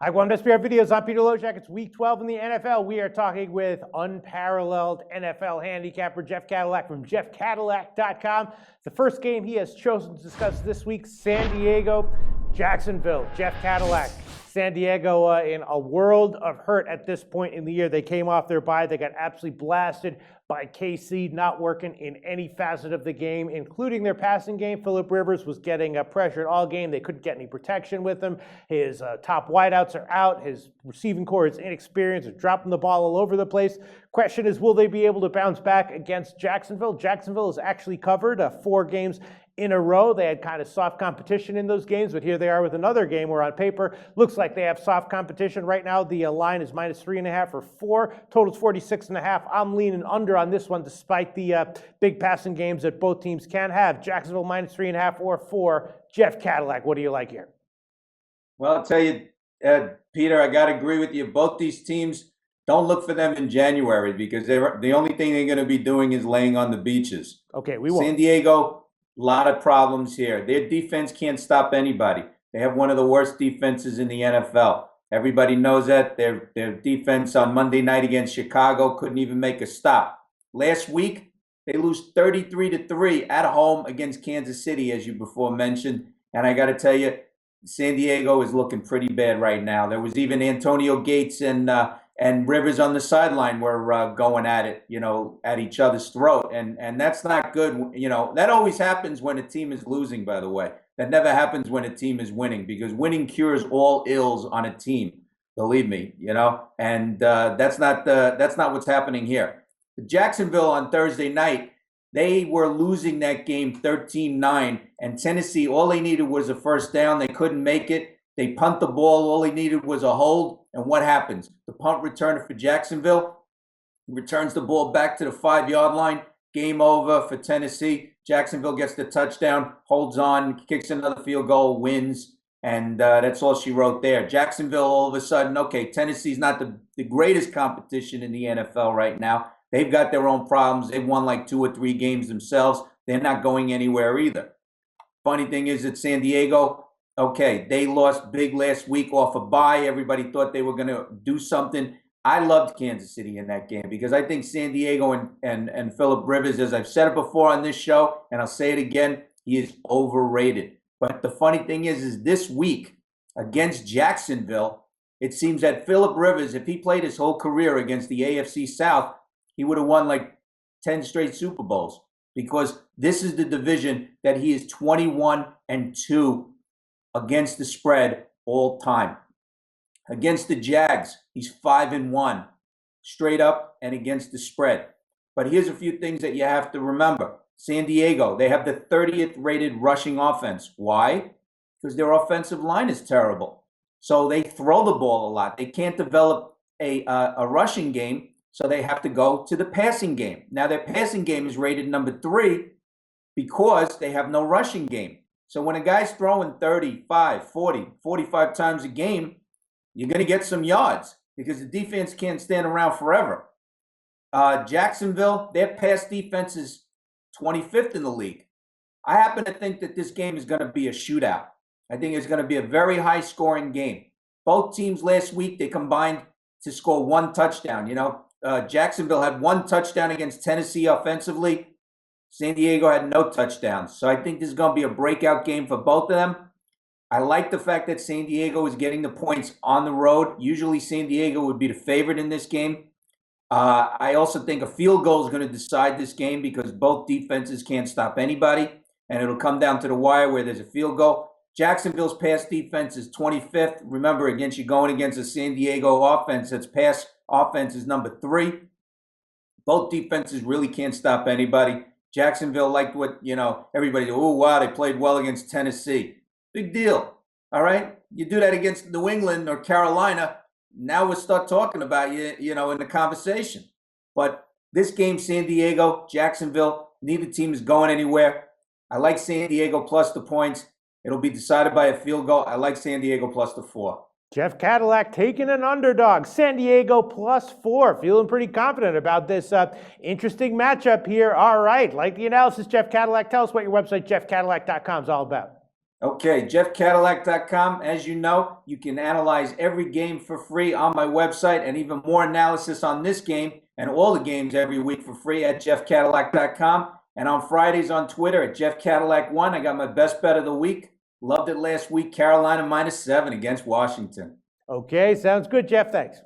Hi, welcome to SPR Videos. I'm Peter Loshak. It's Week 12 in the NFL. We are talking with unparalleled NFL handicapper Jeff Cadillac from jeffcadillac.com. The first game he has chosen to discuss this week, San Diego, Jacksonville. Jeff Cadillac. San Diego in a world of hurt at this point in the year. They came off their bye. They got absolutely blasted by KC, not working in any facet of the game, including their passing game. Phillip Rivers was getting pressured all game. They couldn't get any protection with him. His top wideouts are out. His receiving core is inexperienced. They're dropping the ball all over the place. Question is, will they be able to bounce back against Jacksonville? Jacksonville has actually covered 4 games in a row. They had kind of soft competition in those games, but here they are with another game where on paper looks like they have soft competition. Right now the line is -3.5 or 4. Total's 46.5. I'm leaning under on this one despite the big passing games that both teams can have. Jacksonville -3.5 or 4. Jeff Cadillac, what do you like here? Well, I'll tell you, Peter, I got to agree with you. Both these teams, don't look for them in January because the only thing they're going to be doing is laying on the beaches. Okay, we won't. San Diego, a lot of problems here. Their defense can't stop anybody. They have one of the worst defenses in the NFL. Everybody knows that. Their defense on Monday night against Chicago couldn't even make a stop. Last week, they lose 33-3 at home against Kansas City, as you before mentioned. And I got to tell you, San Diego is looking pretty bad right now. There was even Antonio Gates and Rivers on the sideline were going at it, at each other's throat. And that's not good. That always happens when a team is losing, by the way. That never happens when a team is winning because winning cures all ills on a team. Believe me, and that's not what's happening here. Jacksonville on Thursday night, they were losing that game 13-9, and Tennessee, all they needed was a first down. They couldn't make it. They punt the ball. All they needed was a hold. And what happens? The punt returner for Jacksonville returns the ball back to the 5-yard line. Game over for Tennessee. Jacksonville gets the touchdown, holds on, kicks another field goal, wins. And that's all she wrote there. Jacksonville, all of a sudden, okay, Tennessee's not the greatest competition in the NFL right now. They've got their own problems. They've won like 2 or 3 games themselves. They're not going anywhere either. Funny thing is that San Diego, okay, they lost big last week off a bye. Everybody thought they were going to do something. I loved Kansas City in that game because I think San Diego and Phillip Rivers, as I've said it before on this show, and I'll say it again, he is overrated. But the funny thing is this week against Jacksonville, it seems that Phillip Rivers, if he played his whole career against the AFC South, he would have won like 10 straight Super Bowls because this is the division that he is 21-2 against the spread all time. Against the Jags, he's 5-1 straight up and against the spread. But here's a few things that you have to remember. San Diego, they have the 30th rated rushing offense. Why? Because their offensive line is terrible. So they throw the ball a lot. They can't develop a rushing game, so they have to go to the passing game. Now their passing game is rated number 3 because they have no rushing game. So when a guy's throwing 35, 40, 45 times a game, you're going to get some yards because the defense can't stand around forever. Jacksonville, their pass defense is 25th in the league. I happen to think that this game is going to be a shootout. I think it's going to be a very high-scoring game. Both teams last week, they combined to score 1 touchdown. Jacksonville had 1 touchdown against Tennessee offensively. San Diego had no touchdowns. So I think this is going to be a breakout game for both of them. I like the fact that San Diego is getting the points on the road. Usually San Diego would be the favorite in this game. I also think a field goal is going to decide this game because both defenses can't stop anybody. And it'll come down to the wire where there's a field goal. Jacksonville's pass defense is 25th. Remember, you're going against a San Diego offense that's pass offense is number 3. Both defenses really can't stop anybody. Jacksonville liked what, everybody, oh, wow, they played well against Tennessee. Big deal. All right. You do that against New England or Carolina. Now we'll start talking about you, in the conversation. But this game, San Diego, Jacksonville, neither team is going anywhere. I like San Diego plus the points. It'll be decided by a field goal. I like San Diego plus the 4. Jeff Cadillac taking an underdog. San Diego +4. Feeling pretty confident about this interesting matchup here. All right. Like the analysis, Jeff Cadillac. Tell us what your website, jeffcadillac.com, is all about. Okay, jeffcadillac.com. As you know, you can analyze every game for free on my website and even more analysis on this game and all the games every week for free at jeffcadillac.com. And on Fridays on Twitter at jeffcadillac1. I got my best bet of the week. Loved it last week. Carolina -7 against Washington. Okay, sounds good, Jeff. Thanks.